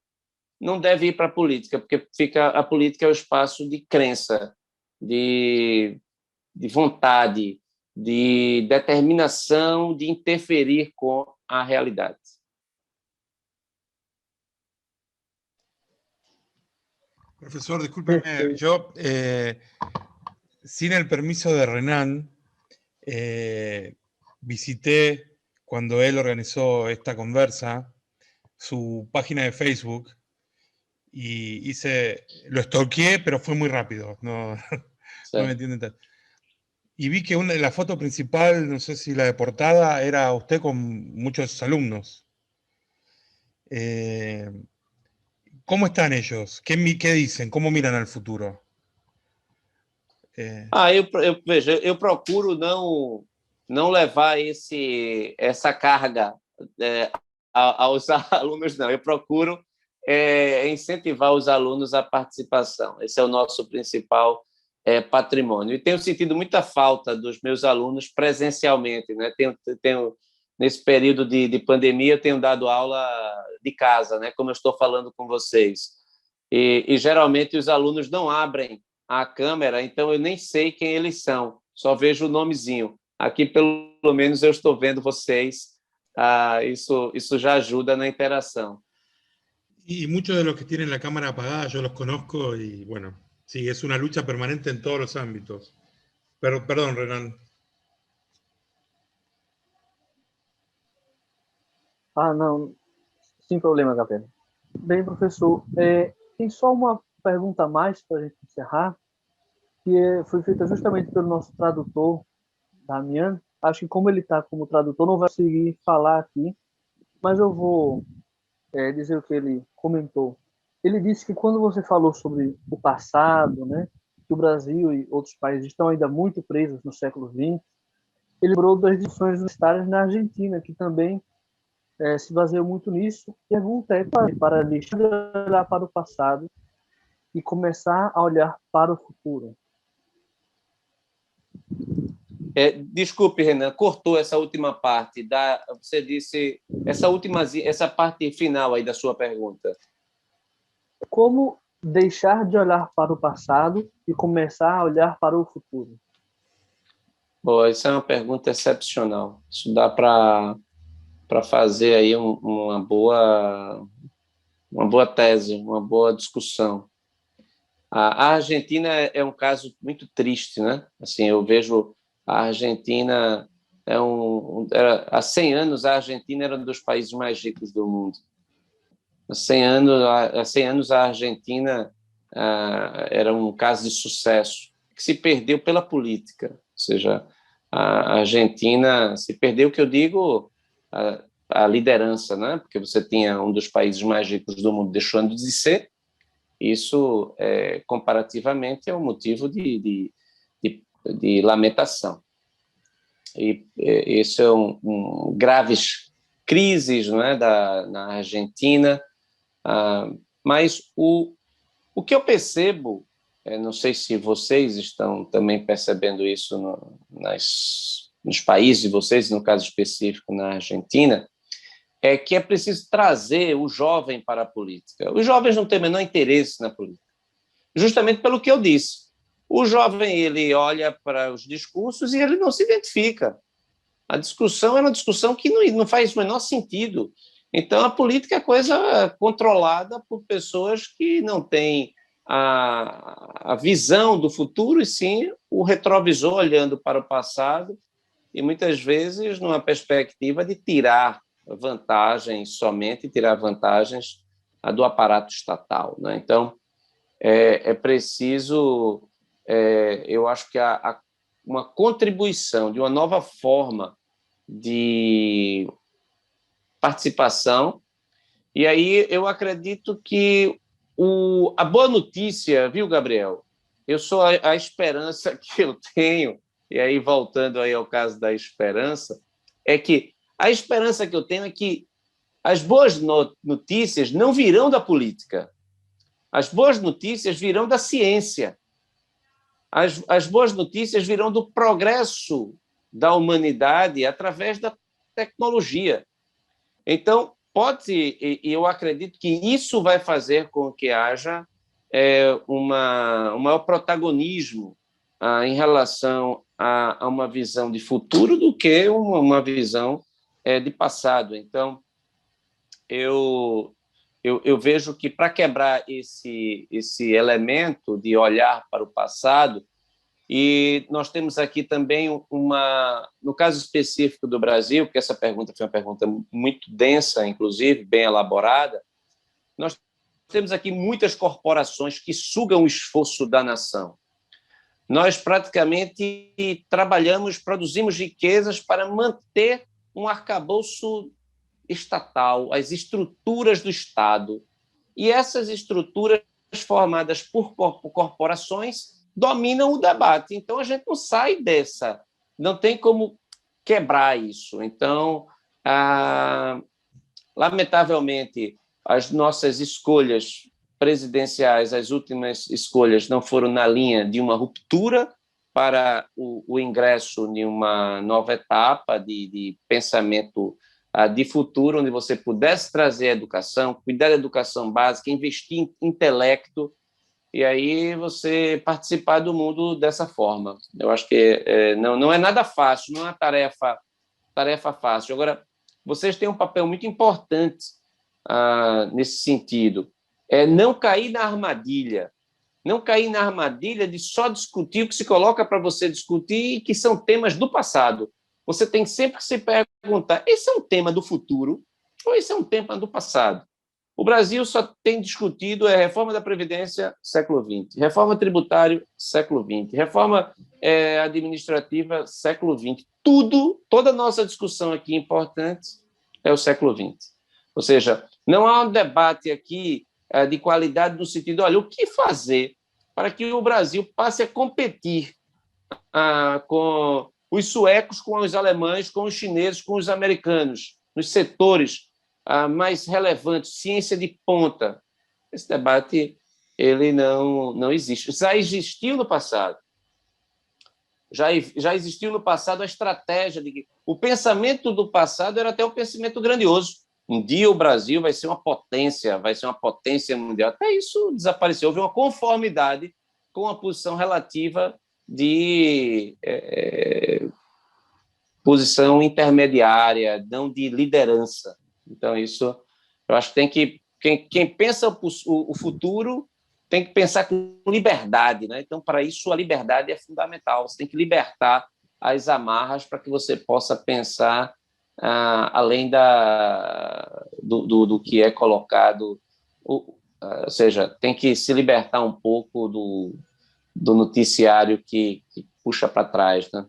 não deve ir para a política, porque a política é o espaço de crença, de vontade, de determinação de interferir com a realidade. Profesor, discúlpeme, yo, sin el permiso de Renan, visité, cuando él organizó esta conversa, su página de Facebook y lo stalkeé, pero fue muy rápido, no, no me entienden tal. Y vi que la foto principal, no sé si la de portada, era usted con muchos alumnos. ¿Cómo están ellos? ¿Qué dicen? ¿Cómo miran al futuro? Veja, eu procuro não levar essa carga aos alunos, não. Eu procuro incentivar os alunos à participação. Esse é o nosso principal patrimônio. E tenho sentido muita falta dos meus alunos presencialmente, né? Nesse período de pandemia, eu tenho dado aula de casa, né? Como eu estou falando com vocês. E geralmente os alunos não abrem a câmera, então eu nem sei quem eles são, só vejo o nomezinho. Aqui, pelo menos, eu estou vendo vocês. Isso já ajuda na interação. Y muchos de los que tienen la cámara apagada yo los conozco y bueno, sí, es una lucha permanente en todos los ámbitos. Pero, perdón, Renan. Não, sem problema, Gabriel. Bem, professor, tem só uma pergunta a mais para a gente encerrar, que foi feita justamente pelo nosso tradutor, Damian. Acho que como ele está como tradutor, não vai conseguir falar aqui, mas eu vou dizer o que ele comentou. Ele disse que quando você falou sobre o passado, né, que o Brasil e outros países estão ainda muito presos no século XX, ele lembrou das discussões universitárias na Argentina, que também se baseou muito nisso. E a pergunta é para deixar de olhar para o passado e começar a olhar para o futuro. Desculpe, Renan, cortou essa última parte. Você disse essa parte final aí da sua pergunta. Como deixar de olhar para o passado e começar a olhar para o futuro? Bom, essa é uma pergunta excepcional. Isso dá para fazer aí uma boa tese, uma boa discussão. A Argentina é um caso muito triste, né? Assim, eu vejo a Argentina há 100 anos a Argentina era um dos países mais ricos do mundo. Há 100 anos a Argentina era um caso de sucesso que se perdeu pela política. Ou seja, a Argentina se perdeu, que eu digo, a liderança, né? Porque você tinha um dos países mais ricos do mundo deixando de ser. Isso, comparativamente, é um motivo de lamentação. E isso é graves crises, não é, na Argentina. Mas o que eu percebo, não sei se vocês estão também percebendo isso nos países de vocês, no caso específico na Argentina, é que é preciso trazer o jovem para a política. Os jovens não têm o menor interesse na política, justamente pelo que eu disse. O jovem, ele olha para os discursos e ele não se identifica. A discussão é uma discussão que não faz o menor sentido. Então, a política é coisa controlada por pessoas que não têm a visão do futuro, e sim o retrovisor olhando para o passado, e muitas vezes numa perspectiva de tirar vantagens, somente tirar vantagens do aparato estatal, né? Então, é preciso, eu acho que uma contribuição de uma nova forma de participação. E aí eu acredito que a boa notícia, viu, Gabriel? Eu sou a esperança que eu tenho, e aí voltando aí ao caso da esperança, é que a esperança que eu tenho é que as boas notícias não virão da política. As boas notícias virão da ciência. As boas notícias virão do progresso da humanidade através da tecnologia. Então, eu acredito que isso vai fazer com que haja um maior protagonismo em relação a uma visão de futuro do que uma visão de passado. Então, eu vejo que para quebrar esse elemento de olhar para o passado, e nós temos aqui também no caso específico do Brasil, porque essa pergunta foi uma pergunta muito densa, inclusive, bem elaborada, nós temos aqui muitas corporações que sugam o esforço da nação. Nós praticamente produzimos riquezas para manter um arcabouço estatal, as estruturas do Estado. E essas estruturas formadas por corporações dominam o debate. Então, a gente não sai não tem como quebrar isso. Então, lamentavelmente, as nossas escolhas presidenciais, as últimas escolhas, não foram na linha de uma ruptura para o ingresso de uma nova etapa de pensamento de futuro, onde você pudesse trazer a educação, cuidar da educação básica, investir em intelecto, e aí você participar do mundo dessa forma. Eu acho que não é nada fácil, não é uma tarefa fácil. Agora, vocês têm um papel muito importante nesse sentido. Não cair na armadilha. Não cair na armadilha de só discutir o que se coloca para você discutir e que são temas do passado. Você tem sempre que se perguntar, esse é um tema do futuro ou esse é um tema do passado? O Brasil só tem discutido a reforma da Previdência, século XX, reforma tributária, século XX, reforma administrativa, século XX. Toda a nossa discussão aqui importante é o século XX. Ou seja, não há um debate aqui de qualidade no sentido, olha, o que fazer para que o Brasil passe a competir com os suecos, com os alemães, com os chineses, com os americanos, nos setores mais relevantes, ciência de ponta. Esse debate ele não existe. Já existiu no passado. Já existiu no passado a estratégia de que o pensamento do passado era até um pensamento grandioso. Um dia o Brasil vai ser uma potência mundial. Até isso desapareceu. Houve uma conformidade com a posição relativa de posição intermediária, não de liderança. Então, isso eu acho que quem pensa o futuro tem que pensar com liberdade, né? Então, para isso, a liberdade é fundamental. Você tem que libertar as amarras para que você possa pensar além do que é colocado. Ou seja, tem que se libertar um pouco do noticiário que puxa para trás, né?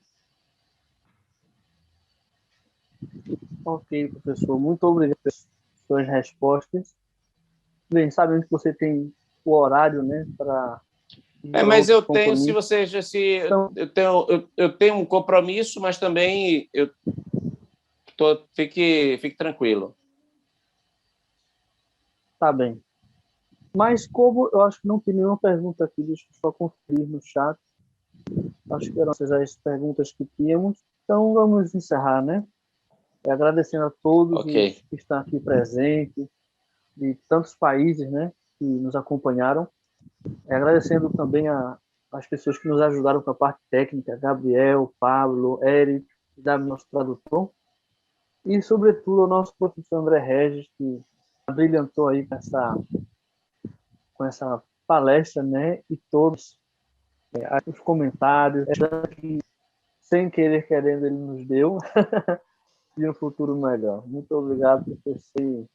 Ok, professor. Muito obrigado pelas suas respostas. Bem, sabendo que você tem o horário, né, para... mas eu tenho, eu tenho um compromisso, mas também fique tranquilo. Tá bem. Mas como eu acho que não tem nenhuma pergunta aqui, deixa eu só conferir no chat. Acho que eram as perguntas que tínhamos. Então, vamos encerrar, né? Agradecendo a todos que estão aqui presentes, de tantos países, né, que nos acompanharam. Agradecendo também as pessoas que nos ajudaram com a parte técnica, Gabriel, Pablo, Eric, nosso tradutor. E, sobretudo, ao nosso professor André Regis, que brilhantou aí com essa palestra, né? E todos os comentários, que, sem querer, querendo, ele nos deu, e um futuro melhor. Muito obrigado, professor.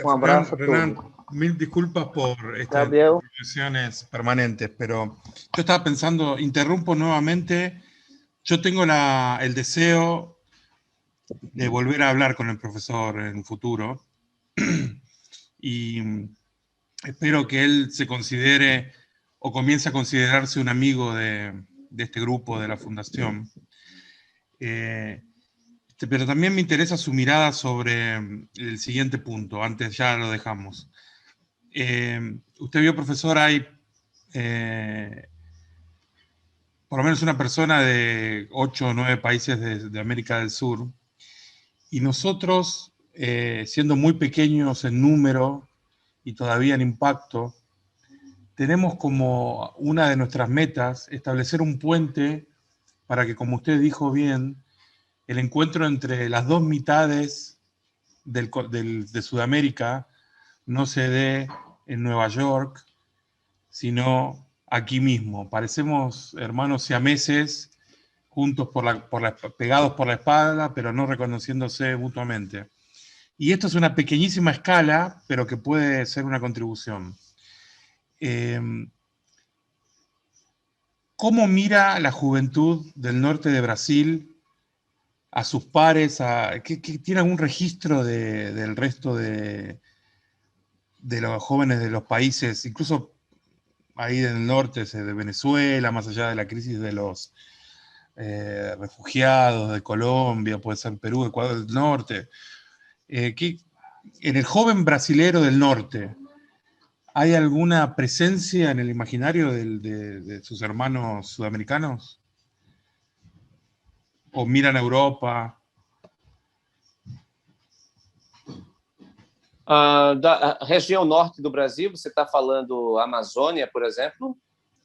Un abrazo. Renan, mil disculpas por estas interrupciones permanentes, pero yo estaba pensando, interrumpo nuevamente yo tengo el deseo de volver a hablar con el profesor en un futuro y espero que él se considere o comience a considerarse un amigo de este grupo, de la Fundación. Pero también me interesa su mirada sobre el siguiente punto, antes ya lo dejamos. Usted vio, profesor, hay por lo menos una persona de 8 o 9 países de América del Sur, y nosotros, siendo muy pequeños en número y todavía en impacto, tenemos como una de nuestras metas establecer un puente para que, como usted dijo bien, el encuentro entre las dos mitades de Sudamérica no se dé en Nueva York, sino aquí mismo. Parecemos hermanos siameses, juntos pegados por la espalda, pero no reconociéndose mutuamente. Y esto es una pequeñísima escala, pero que puede ser una contribución. ¿Cómo mira la juventud del norte de Brasil a sus pares? ¿Tiene algún registro del resto de los jóvenes de los países, incluso ahí del norte, de Venezuela, más allá de la crisis de los refugiados, de Colombia, puede ser Perú, Ecuador del norte? En el joven brasilero del norte, ¿hay alguna presencia en el imaginario de sus hermanos sudamericanos? ¿O miran a Europa? Da região norte do Brasil, você está falando Amazônia, por exemplo?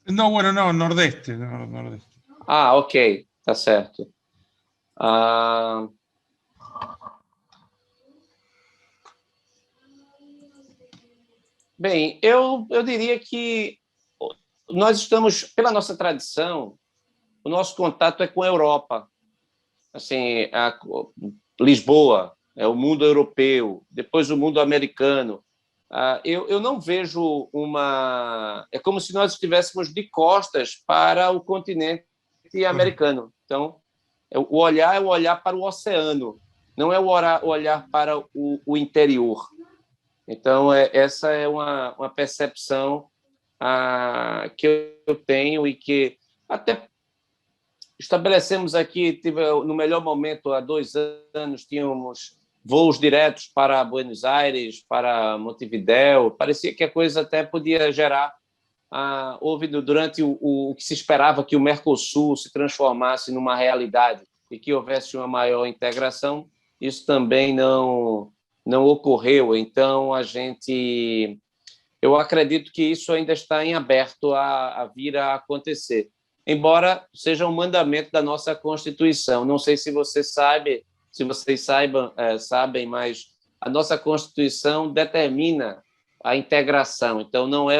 No, bueno, no, nordeste. Nordeste. Ah, ok, tá certo. Bem, eu diria que nós estamos, pela nossa tradição, o nosso contato é com a Europa. Assim, Lisboa, é o mundo europeu, depois o mundo americano. Eu não vejo uma... É como se nós estivéssemos de costas para o continente americano. Então, o olhar é o olhar para o oceano, não é o olhar para o interior. Então, essa é uma percepção que eu tenho e que até estabelecemos aqui, no melhor momento, há 2 anos, tínhamos voos diretos para Buenos Aires, para Montevidéu. Parecia que a coisa até podia gerar... houve, durante o que se esperava que o Mercosul se transformasse numa realidade e que houvesse uma maior integração, isso também não ocorreu. Então, eu acredito que isso ainda está em aberto a vir a acontecer, embora seja um mandamento da nossa Constituição. Não sei se vocês sabem, mas a nossa Constituição determina a integração. Então, não é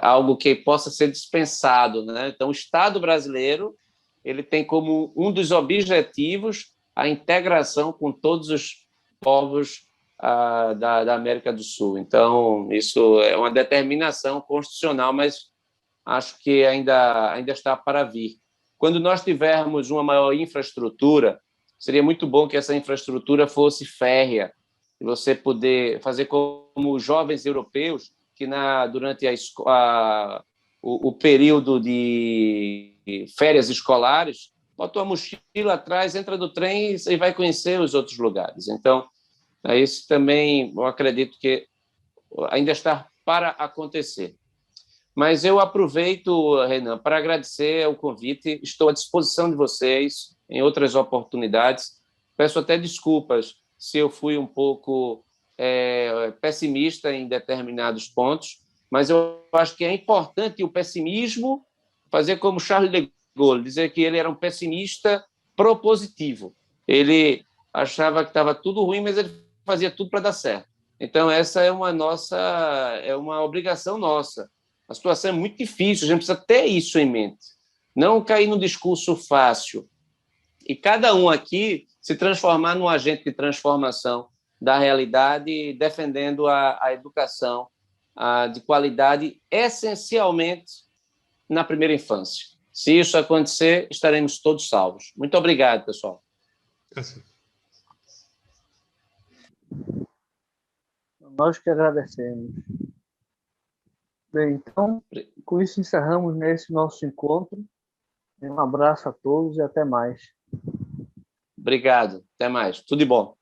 algo que possa ser dispensado, né? Então, o Estado brasileiro ele tem como um dos objetivos a integração com todos os povos da América do Sul. Então, isso é uma determinação constitucional, mas acho que ainda está para vir. Quando nós tivermos uma maior infraestrutura, seria muito bom que essa infraestrutura fosse férrea, e você poder fazer como os jovens europeus, que durante o período de férias escolares, bota a mochila atrás, entra no trem e vai conhecer os outros lugares. Então, isso também eu acredito que ainda está para acontecer. Mas eu aproveito, Renan, para agradecer o convite. Estou à disposição de vocês em outras oportunidades. Peço até desculpas se eu fui um pouco pessimista em determinados pontos, mas eu acho que é importante o pessimismo fazer como Charles de Gaulle, dizer que ele era um pessimista propositivo. Ele achava que estava tudo ruim, mas ele fazia tudo para dar certo. Então, essa é uma obrigação nossa. A situação é muito difícil, a gente precisa ter isso em mente. Não cair num discurso fácil. E cada um aqui se transformar num agente de transformação da realidade, defendendo a educação de qualidade, essencialmente na primeira infância. Se isso acontecer, estaremos todos salvos. Muito obrigado, pessoal. Nós que agradecemos. Bem, então, com isso encerramos nesse nosso encontro. Um abraço a todos e até mais. Obrigado. Até mais. Tudo de bom.